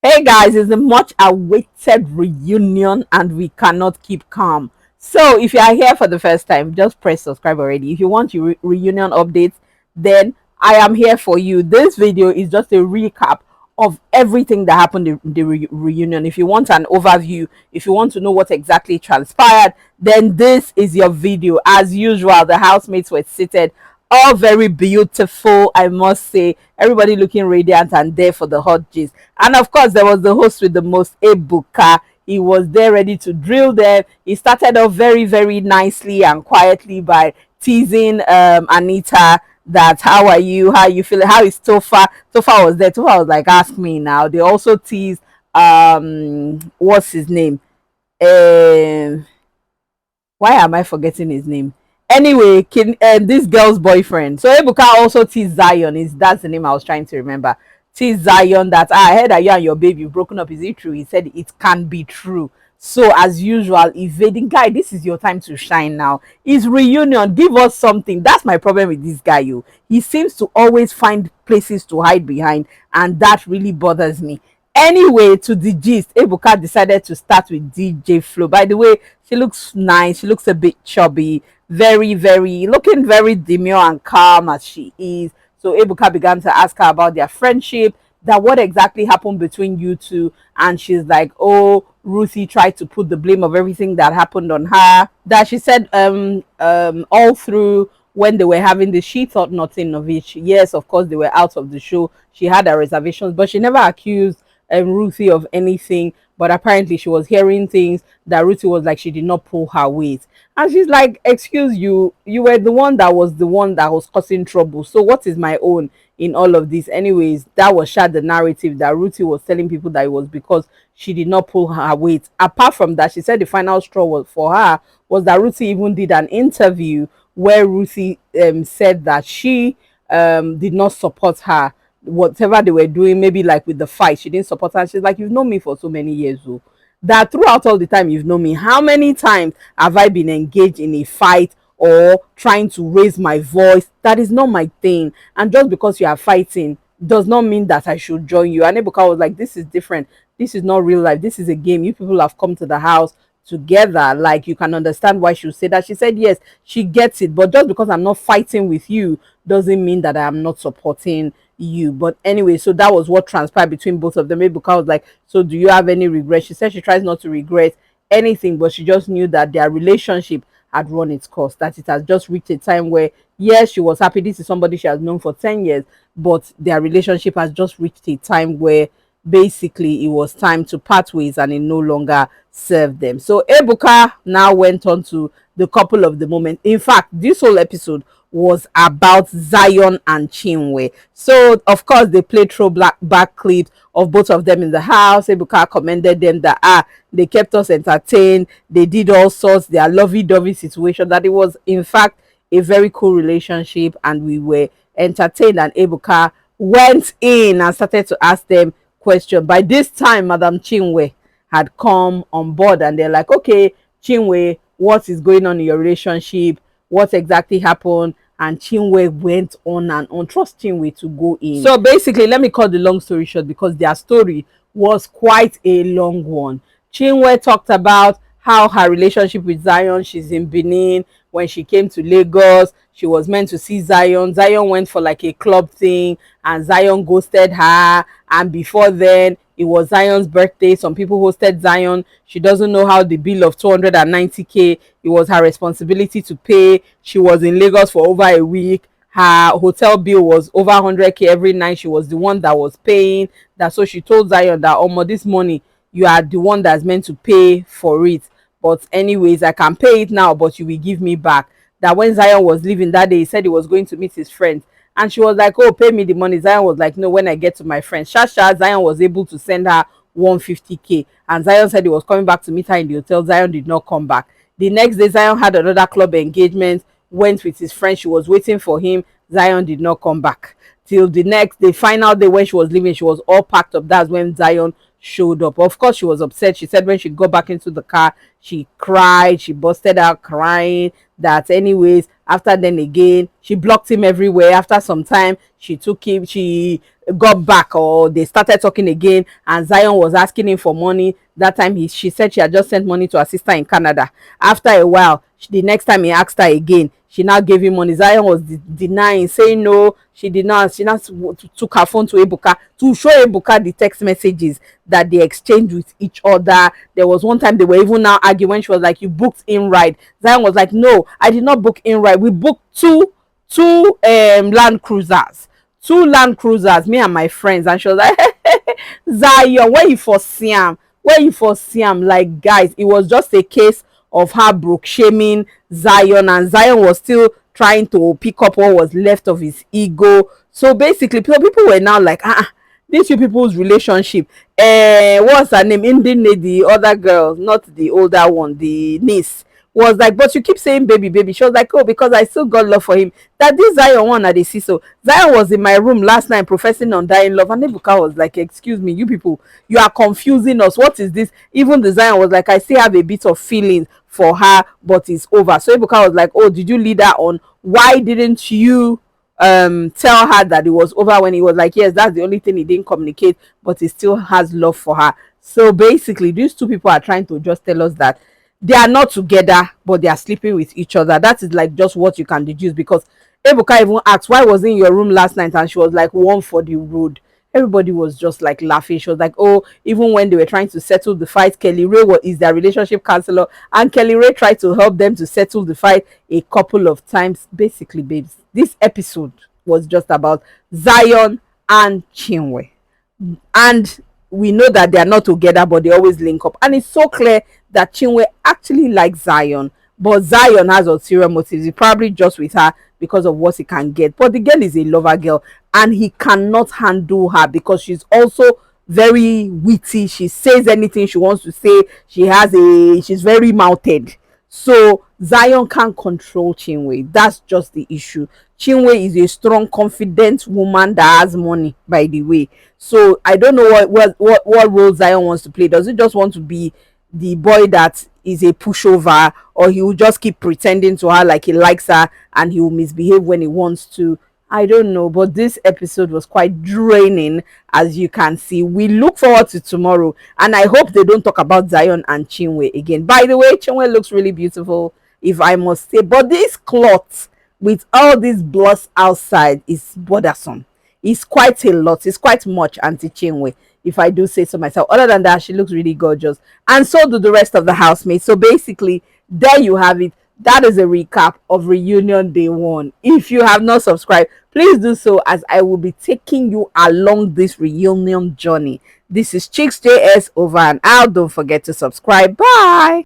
Hey guys, it's a much awaited reunion and we cannot keep calm. So, if you are here for the first time, just press subscribe already. If you want your reunion updates, then I am here for you. This video is just a recap of everything that happened in the reunion. If you want an overview, if you want to know what exactly transpired, then this is your video. As usual, the housemates were seated, all very beautiful, I must say. Everybody looking radiant and there for the hot gist. And of course, there was the host with the most, Ebuka. He was there ready to drill them. He started off very, very nicely and quietly by teasing Anita that how are you? How are you feeling? How is Tofa? Tofa was there. Tofa was like, ask me now. They also teased what's his name? Um why am I forgetting his name? Anyway, this girl's boyfriend. So Ebuka also teased Zion. Is that's the name I was trying to remember? Teased Zion that I heard that you and your baby broken up. Is it true? He said it can be true. So as usual, evading guy, this is your time to shine now. His reunion, give us something. That's my problem with this guy. You, he seems to always find places to hide behind, and that really bothers me. Anyway, to the gist, Ebuka decided to start with DJ Flo. By the way, she looks nice. She looks a bit chubby, very, very looking very demure and calm as she is. So Ebuka began to ask her about their friendship, that what exactly happened between you two, and she's like, "Oh, Ruthie tried to put the blame of everything that happened on her." That she said, all through when they were having this, she thought nothing of it. Yes, of course, they were out of the show. She had her reservations, but she never accused Ruthie of anything. But apparently, she was hearing things that Ruthie was like she did not pull her weight, and she's like, "Excuse you, you were the one that was causing trouble. So what is my own in all of this?" Anyways, that was shared the narrative that Ruthie was telling people that it was because she did not pull her weight. Apart from that, she said the final straw was for her was that Ruthie even did an interview where Ruthie said that she did not support her, whatever they were doing, maybe like with the fight, she didn't support her. She's like, "You've known me for so many years, oh, that throughout all the time you've known me, how many times have I been engaged in a fight or trying to raise my voice? That is not my thing. And just because you are fighting does not mean that I should join you." And Ebuka was like, "This is different. This is not real life. This is a game. You people have come to the house together. Like, you can understand why she would say that." She said yes, she gets it, but just because I'm not fighting with you doesn't mean that I am not supporting you. But anyway, so that was what transpired between both of them. Ebuka was like, "So do you have any regret?" She said she tries not to regret anything, but she just knew that their relationship had run its course, that it has just reached a time where, yes, she was happy. This is somebody she has known for 10 years, but their relationship has just reached a time where basically it was time to part ways and it no longer served them. So Ebuka now went on to the couple of the moment. In fact, this whole episode was about Zion and Chinwe. So of course they played throwback back clips of both of them in the house. Ebuka commended them that they kept us entertained, they did all sorts, their lovey-dovey situation, that it was in fact a very cool relationship and we were entertained. And Ebuka went in and started to ask them question. By this time, Madam Chinwe had come on board and they're like, "Okay, Chinwe, what is going on in your relationship? What exactly happened?" And Chinwe went on and on. Trust Chinwe to go in. So basically, let me cut the long story short because their story was quite a long one. Chinwe talked about how her relationship with Zion, she's in Benin. When she came to Lagos, she was meant to see Zion. Zion went for like a club thing and Zion ghosted her. And before then, it was Zion's birthday. Some people hosted Zion. She doesn't know how the bill of 290K, it was her responsibility to pay. She was in Lagos for over a week. Her hotel bill was over 100K every night. She was the one that was paying that. So she told Zion that, "Oh, this money, you are the one that's meant to pay for it. But anyways, I can pay it now, but you will give me back." That when Zion was leaving that day, he said he was going to meet his friends. And she was like, "Oh, pay me the money." Zion was like, "No, when I get to my friends." Shasha, Zion was able to send her 150K. And Zion said he was coming back to meet her in the hotel. Zion did not come back. The next day, Zion had another club engagement, went with his friend. She was waiting for him. Zion did not come back. Till the final day when she was leaving, she was all packed up. That's when Zion showed up. Of course, she was upset. She said when she got back into the car, she cried. She busted out crying. That, anyways, after then again, she blocked him everywhere. After some time, she took him. She got back, or they started talking again, and Zion was asking him for money. That time she said she had just sent money to her sister in Canada. After a while, the next time he asked her again, she now gave him money. Zion was denying, saying no, she did not. She now took her phone to Ebuka to show Ebuka the text messages that they exchanged with each other. There was one time they were even now arguing when she was like, "You booked in right." Zion was like, "No, I did not book in right. We booked two Land Cruisers, me and my friends." And she was like, "Zion, where you for Siam? Where you for Siam?" Like, guys, it was just a case of her broke shaming Zion, and Zion was still trying to pick up what was left of his ego. So basically, people were now like, these two people's relationship. What's her name? Indian lady, the other girl, not the older one, the niece, was like, "But you keep saying baby, baby." She was like, "Oh, because I still got love for him." That this Zion one at the see. So Zion was in my room last night professing undying love, and Ebuka was like, "Excuse me, you people, you are confusing us. What is this?" Even the Zion was like, "I still have a bit of feeling for her, but it's over." So Ebuka was like, "Oh, did you lead her on? Why didn't you tell her that it was over?" When he was like, "Yes, that's the only thing he didn't communicate, but he still has love for her." So basically, these two people are trying to just tell us that they are not together, but they are sleeping with each other. That is like just what you can deduce, because Ebuka even asked, "Why was in your room last night?" And she was like, "One for the road." Everybody was just like laughing. She was like, "Oh, even when they were trying to settle the fight, Kelly Ray is their relationship counselor, and Kelly Ray tried to help them to settle the fight a couple of times." Basically, babes, this episode was just about Zion and Chinwe, and we know that they are not together, but they always link up, and it's so clear that Chinwe actually likes Zion, but Zion has ulterior motives. He probably just with her because of what he can get, but the girl is a lover girl, and he cannot handle her because she's also very witty. She says anything she wants to say. She's very mouthed. So Zion can't control Chinwe. That's just the issue. Chinwe is a strong, confident woman that has money, by the way. So I don't know what role Zion wants to play. Does he just want to be the boy that is a pushover, or he will just keep pretending to her like he likes her and he will misbehave when he wants to? I don't know, but this episode was quite draining, as you can see. We look forward to tomorrow, and I hope they don't talk about Zion and Chinwe again. By the way, Chinwe looks really beautiful, if I must say, but this cloth with all these blots outside is bothersome. It's quite a lot. It's quite much, Auntie Chinwe, if I do say so myself. Other than that, she looks really gorgeous, and so do the rest of the housemates. So basically, there you have it. That is a recap of reunion day one. If you have not subscribed, please do so, as I will be taking you along this reunion journey. This is Chicks JS over and out. Don't forget to subscribe. Bye.